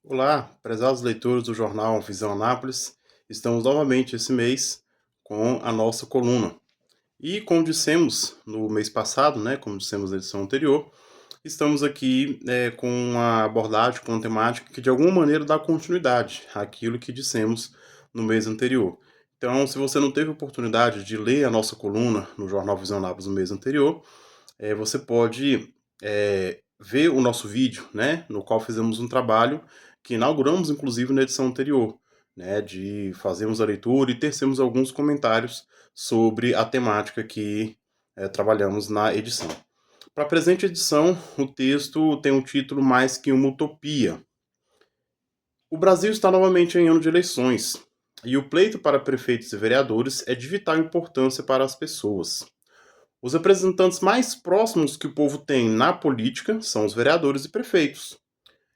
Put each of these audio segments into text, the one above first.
Olá, prezados leitores do jornal Visão Anápolis. Estamos novamente esse mês com a nossa coluna. E como dissemos no mês passado, né, como dissemos na edição anterior, estamos aqui com uma abordagem, com uma temática que de alguma maneira dá continuidade àquilo que dissemos no mês anterior. Então, se você não teve oportunidade de ler a nossa coluna no jornal Visão Anápolis no mês anterior, você pode ver o nosso vídeo, né, no qual fizemos um trabalho que inauguramos, inclusive, na edição anterior, né, de fazermos a leitura e tecermos alguns comentários sobre a temática que trabalhamos na edição. Para a presente edição, o texto tem um título Mais que uma Utopia. O Brasil está novamente em ano de eleições, e o pleito para prefeitos e vereadores é de vital importância para as pessoas. Os representantes mais próximos que o povo tem na política são os vereadores e prefeitos,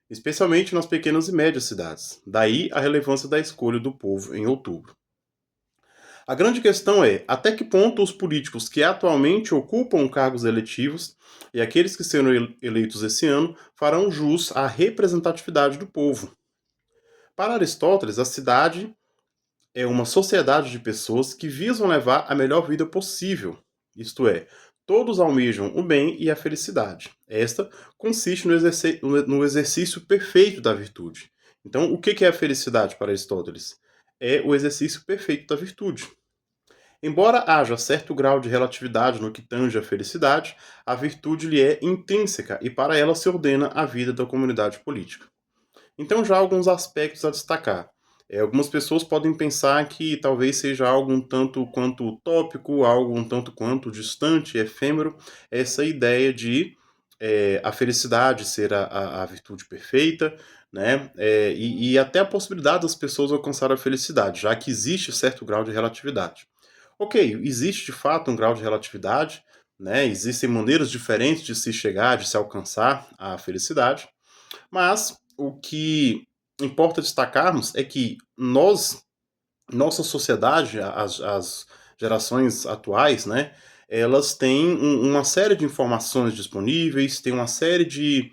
especialmente nas pequenas e médias cidades. Daí a relevância da escolha do povo em outubro. A grande questão é até que ponto os políticos que atualmente ocupam cargos eletivos e aqueles que serão eleitos esse ano farão jus à representatividade do povo. Para Aristóteles, a cidade é uma sociedade de pessoas que visam levar a melhor vida possível, isto é, todos almejam o bem e a felicidade. Esta consiste no exercício perfeito da virtude. Então, o que é a felicidade para Aristóteles? É o exercício perfeito da virtude. Embora haja certo grau de relatividade no que tange à felicidade, a virtude lhe é intrínseca e para ela se ordena a vida da comunidade política. Então, já há alguns aspectos a destacar. Algumas pessoas podem pensar que talvez seja algo um tanto quanto utópico, algo um tanto quanto distante, efêmero, essa ideia de a felicidade ser a virtude perfeita, né? E até a possibilidade das pessoas alcançar a felicidade, já que existe certo grau de relatividade. Ok, existe de fato um grau de relatividade, né? Existem maneiras diferentes de se chegar, de se alcançar a felicidade, mas o que importa destacarmos é que nossa sociedade, as gerações atuais, né, elas têm uma série de informações disponíveis, têm uma série de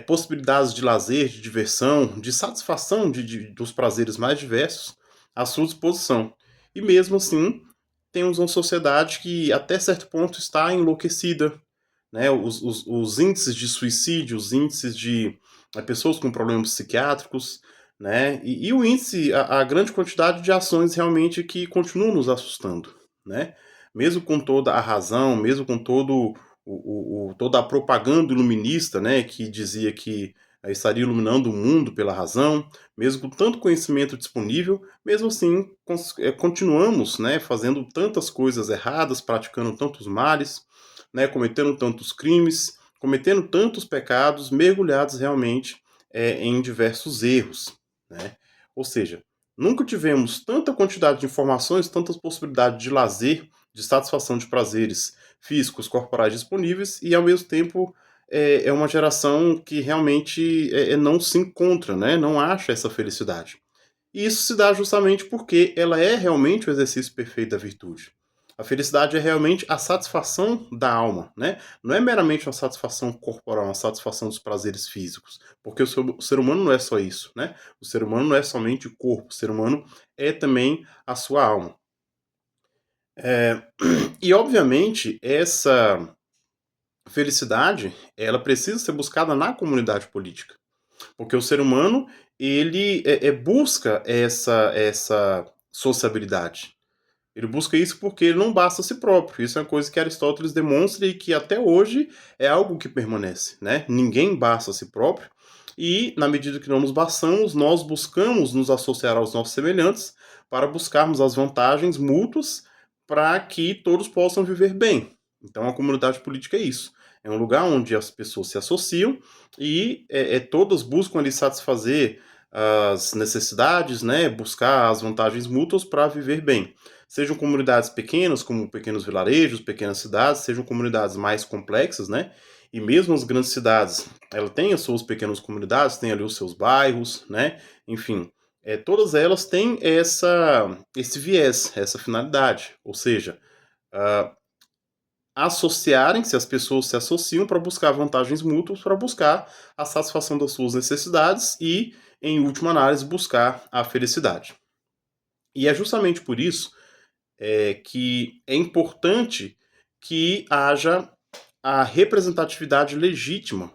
possibilidades de lazer, de diversão, de satisfação dos prazeres mais diversos à sua disposição. E mesmo assim, temos uma sociedade que até certo ponto está enlouquecida, né? Os índices de suicídio, os índices de pessoas com problemas psiquiátricos, né? E o índice, a grande quantidade de ações realmente que continuam nos assustando, né? Mesmo com toda a razão, mesmo com toda a propaganda iluminista, né, que dizia que estaria iluminando o mundo pela razão, mesmo com tanto conhecimento disponível, mesmo assim continuamos, né, fazendo tantas coisas erradas, praticando tantos males, né, cometendo tantos crimes, cometendo tantos pecados, mergulhados realmente em diversos erros, né? Ou seja, nunca tivemos tanta quantidade de informações, tantas possibilidades de lazer, de satisfação de prazeres físicos, corporais disponíveis e ao mesmo tempo é uma geração que realmente não se encontra, né? Não acha essa felicidade. E isso se dá justamente porque ela é realmente o exercício perfeito da virtude. A felicidade é realmente a satisfação da alma, né? Não é meramente uma satisfação corporal, uma satisfação dos prazeres físicos, porque o ser humano não é só isso, né? O ser humano não é somente o corpo, o ser humano é também a sua alma. E obviamente essa felicidade, ela precisa ser buscada na comunidade política. Porque o ser humano, ele busca essa sociabilidade. Ele busca isso porque ele não basta a si próprio. Isso é uma coisa que Aristóteles demonstra e que até hoje é algo que permanece, né? Ninguém basta a si próprio e, na medida que não nos bastamos, nós buscamos nos associar aos nossos semelhantes para buscarmos as vantagens mútuas para que todos possam viver bem. Então, a comunidade política é isso. É um lugar onde as pessoas se associam e todas buscam ali satisfazer as necessidades, né, buscar as vantagens mútuas para viver bem. Sejam comunidades pequenas, como pequenos vilarejos, pequenas cidades, sejam comunidades mais complexas, né? E mesmo as grandes cidades, ela tem as suas pequenas comunidades, tem ali os seus bairros, né? Enfim, todas elas têm esse viés, essa finalidade. Ou seja, associarem, se as pessoas se associam para buscar vantagens mútuas, para buscar a satisfação das suas necessidades e, em última análise, buscar a felicidade. E é justamente por isso que é importante que haja a representatividade legítima,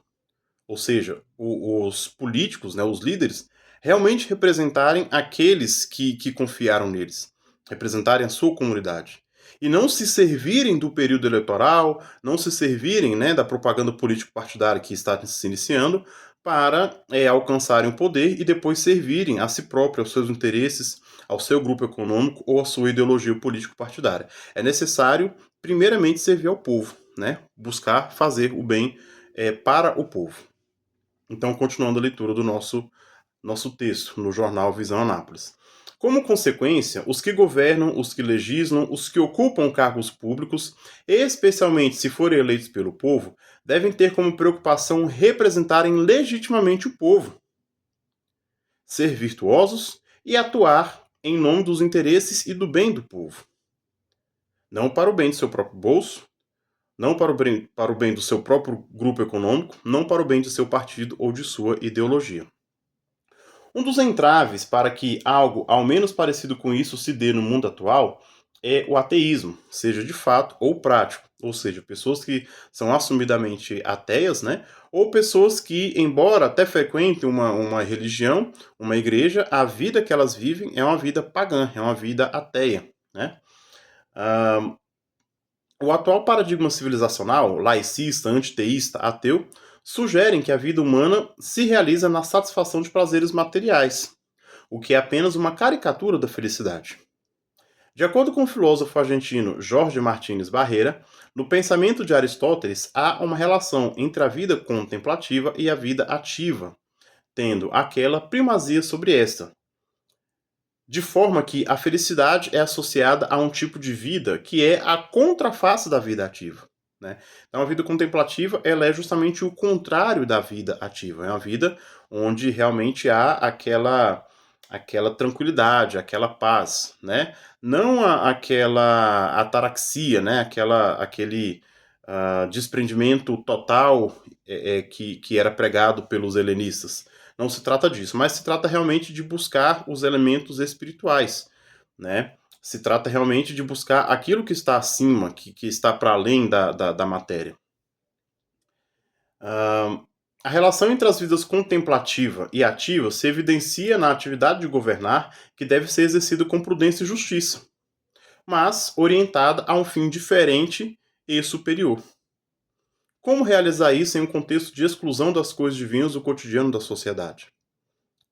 ou seja, os políticos, né, os líderes, realmente representarem aqueles que confiaram neles, representarem a sua comunidade. E não se servirem do período eleitoral, não se servirem, né, da propaganda político-partidária que está se iniciando para alcançarem o poder e depois servirem a si próprio, aos seus interesses, ao seu grupo econômico ou à sua ideologia político-partidária. É necessário, primeiramente, servir ao povo, né, buscar fazer o bem para o povo. Então, continuando a leitura do nosso texto no jornal Visão Anápolis. Como consequência, os que governam, os que legislam, os que ocupam cargos públicos, especialmente se forem eleitos pelo povo, devem ter como preocupação representarem legitimamente o povo, ser virtuosos e atuar em nome dos interesses e do bem do povo. Não para o bem do seu próprio bolso, não para o bem do seu próprio grupo econômico, não para o bem de seu partido ou de sua ideologia. Um dos entraves para que algo ao menos parecido com isso se dê no mundo atual é o ateísmo, seja de fato ou prático, ou seja, pessoas que são assumidamente ateias, né? Ou pessoas que, embora até frequentem uma religião, uma igreja, a vida que elas vivem é uma vida pagã, é uma vida ateia, né? Ah, o atual paradigma civilizacional, laicista, antiteísta, ateu, sugerem que a vida humana se realiza na satisfação de prazeres materiais, o que é apenas uma caricatura da felicidade. De acordo com o filósofo argentino Jorge Martínez Barrera, no pensamento de Aristóteles há uma relação entre a vida contemplativa e a vida ativa, tendo aquela primazia sobre esta, de forma que a felicidade é associada a um tipo de vida que é a contraface da vida ativa. Né? Então, a vida contemplativa ela é justamente o contrário da vida ativa. É uma vida onde realmente há aquela tranquilidade, aquela paz, né? Não aquela ataraxia, né? Aquele desprendimento total que era pregado pelos helenistas. Não se trata disso, mas se trata realmente de buscar os elementos espirituais, né? Se trata realmente de buscar aquilo que está acima, que está para além da matéria. A relação entre as vidas contemplativa e ativa se evidencia na atividade de governar, que deve ser exercida com prudência e justiça, mas orientada a um fim diferente e superior. Como realizar isso em um contexto de exclusão das coisas divinas do cotidiano da sociedade?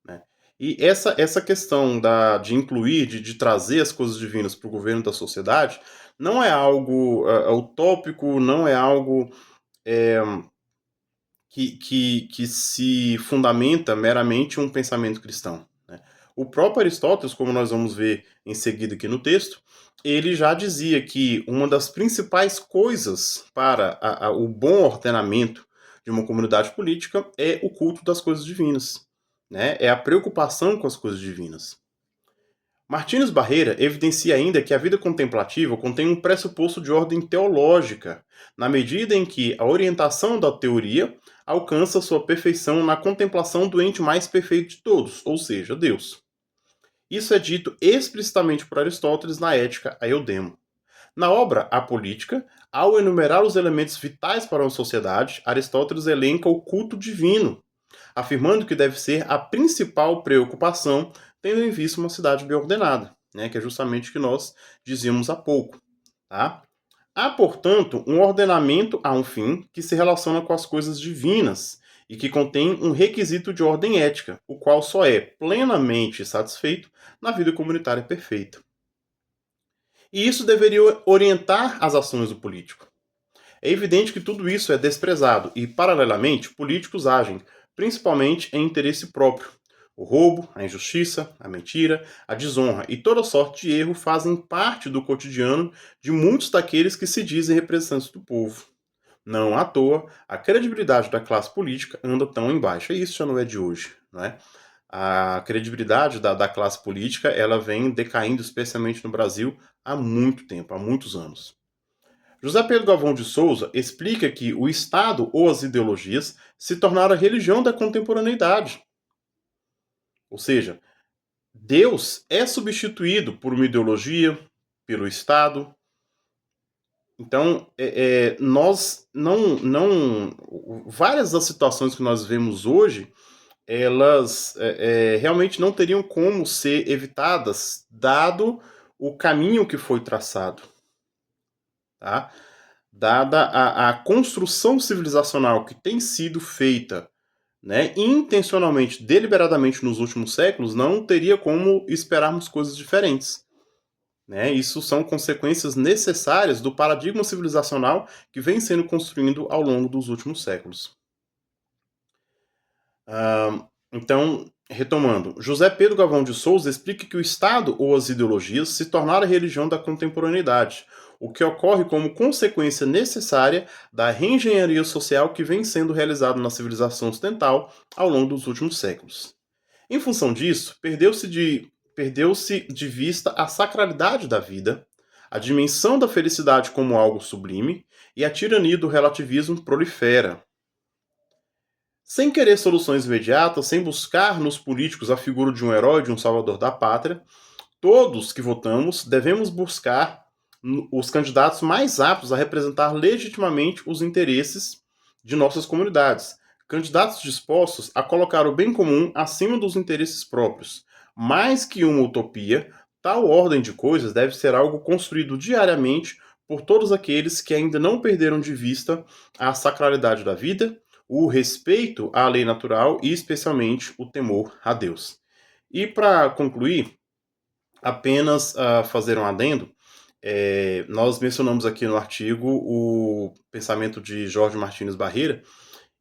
Né? E essa questão de incluir, de trazer as coisas divinas para o governo da sociedade, não é algo utópico, não é algo que se fundamenta meramente um pensamento cristão. Né? O próprio Aristóteles, como nós vamos ver em seguida aqui no texto, ele já dizia que uma das principais coisas para o bom ordenamento de uma comunidade política é o culto das coisas divinas. Né? É a preocupação com as coisas divinas. Martínez Barreira evidencia ainda que a vida contemplativa contém um pressuposto de ordem teológica, na medida em que a orientação da teoria alcança sua perfeição na contemplação do ente mais perfeito de todos, ou seja, Deus. Isso é dito explicitamente por Aristóteles na Ética a Eudemo. Na obra A Política, ao enumerar os elementos vitais para uma sociedade, Aristóteles elenca o culto divino, afirmando que deve ser a principal preocupação, tendo em vista uma cidade bem ordenada, né, que é justamente o que nós dizíamos há pouco. Tá? Há, portanto, um ordenamento a um fim que se relaciona com as coisas divinas e que contém um requisito de ordem ética, o qual só é plenamente satisfeito na vida comunitária perfeita. E isso deveria orientar as ações do político. É evidente que tudo isso é desprezado e, paralelamente, políticos agem principalmente em interesse próprio. O roubo, a injustiça, a mentira, a desonra e toda sorte de erro fazem parte do cotidiano de muitos daqueles que se dizem representantes do povo. Não à toa, a credibilidade da classe política anda tão em baixa. E isso já não é de hoje, não é? A credibilidade da classe política ela vem decaindo, especialmente no Brasil, há muito tempo, há muitos anos. José Pedro Galvão de Souza explica que o Estado ou as ideologias se tornaram a religião da contemporaneidade. Ou seja, Deus é substituído por uma ideologia, pelo Estado. Então, nós não. Várias das situações que nós vemos hoje, elas realmente não teriam como ser evitadas, dado o caminho que foi traçado. Tá? Dada a construção civilizacional que tem sido feita, né, intencionalmente, deliberadamente nos últimos séculos, não teria como esperarmos coisas diferentes. Né? Isso são consequências necessárias do paradigma civilizacional que vem sendo construído ao longo dos últimos séculos. Então, retomando, José Pedro Galvão de Souza explica que o Estado ou as ideologias se tornaram a religião da contemporaneidade, o que ocorre como consequência necessária da reengenharia social que vem sendo realizada na civilização ocidental ao longo dos últimos séculos. Em função disso, perdeu-se de vista a sacralidade da vida, a dimensão da felicidade como algo sublime e a tirania do relativismo prolifera. Sem querer soluções imediatas, sem buscar nos políticos a figura de um herói, de um salvador da pátria, todos que votamos devemos buscar os candidatos mais aptos a representar legitimamente os interesses de nossas comunidades. Candidatos dispostos a colocar o bem comum acima dos interesses próprios. Mais que uma utopia, tal ordem de coisas deve ser algo construído diariamente por todos aqueles que ainda não perderam de vista a sacralidade da vida, o respeito à lei natural e, especialmente, o temor a Deus. E para concluir, apenas fazer um adendo, nós mencionamos aqui no artigo o pensamento de Jorge Martins Barreira,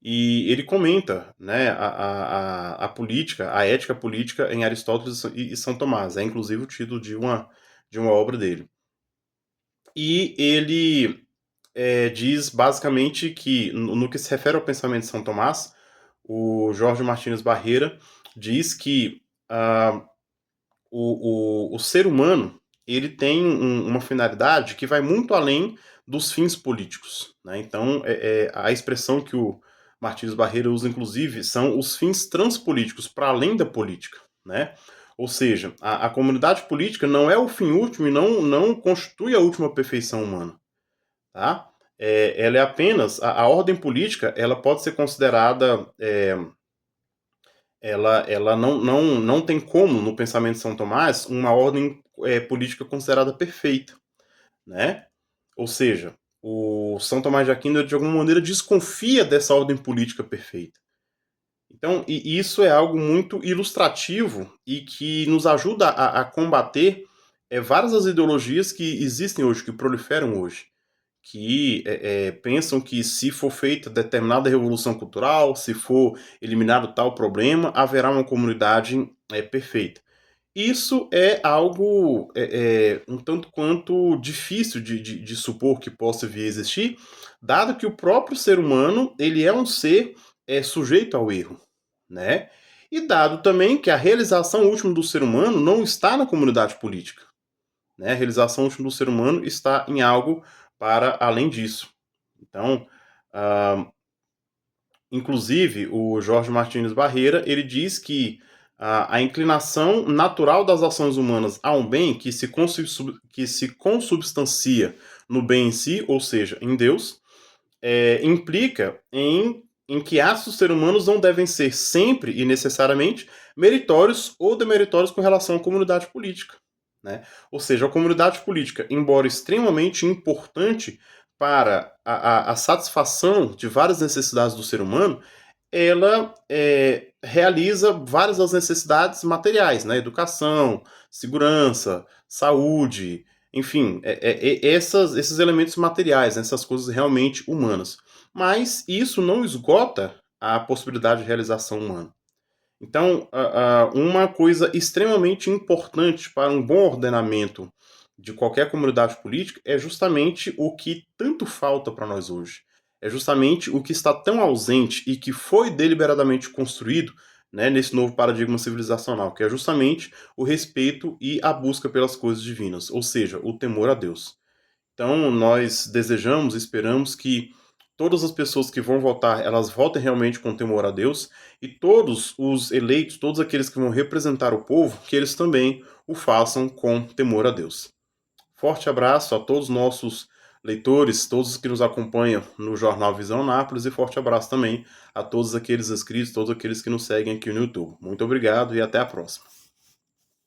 e ele comenta, né, a política, a ética política em Aristóteles e São Tomás. É inclusive o título de uma obra dele. E ele diz basicamente que, no que se refere ao pensamento de São Tomás, o Jorge Martins Barreira diz que o ser humano ele tem uma finalidade que vai muito além dos fins políticos. Né? Então, a expressão que o Martins Barreira usa, inclusive, são os fins transpolíticos, para além da política. Né? Ou seja, a comunidade política não é o fim último e não constitui a última perfeição humana. Tá? Ela é apenas, a ordem política ela pode ser considerada... ela não tem como, no pensamento de São Tomás, uma ordem política considerada perfeita, né? Ou seja, o São Tomás de Aquino, de alguma maneira, desconfia dessa ordem política perfeita. Então, e isso é algo muito ilustrativo e que nos ajuda a combater várias das ideologias que existem hoje, que proliferam hoje, que pensam que se for feita determinada revolução cultural, se for eliminado tal problema, haverá uma comunidade perfeita. Isso é algo um tanto quanto difícil de supor que possa vir a existir, dado que o próprio ser humano ele é um ser sujeito ao erro, né? E dado também que a realização última do ser humano não está na comunidade política. Né? A realização última do ser humano está em algo para além disso. Então, inclusive, o Jorge Martins Barreira, ele diz que a inclinação natural das ações humanas a um bem que se consubstancia no bem em si, ou seja, em Deus, implica em que atos dos seres humanos não devem ser sempre e necessariamente meritórios ou demeritórios com relação à comunidade política. Né? Ou seja, a comunidade política, embora extremamente importante para a satisfação de várias necessidades do ser humano, ela realiza várias das necessidades materiais, né? Educação, segurança, saúde, enfim, esses elementos materiais, né? Essas coisas realmente humanas. Mas isso não esgota a possibilidade de realização humana. Então, uma coisa extremamente importante para um bom ordenamento de qualquer comunidade política é justamente o que tanto falta para nós hoje. É justamente o que está tão ausente e que foi deliberadamente construído, né, nesse novo paradigma civilizacional, que é justamente o respeito e a busca pelas coisas divinas, ou seja, o temor a Deus. Então, nós desejamos, esperamos que todas as pessoas que vão votar, elas votem realmente com temor a Deus, e todos os eleitos, todos aqueles que vão representar o povo, que eles também o façam com temor a Deus. Forte abraço a todos os nossos leitores, todos os que nos acompanham no Jornal Visão Anápolis, e forte abraço também a todos aqueles inscritos, todos aqueles que nos seguem aqui no YouTube. Muito obrigado e até a próxima.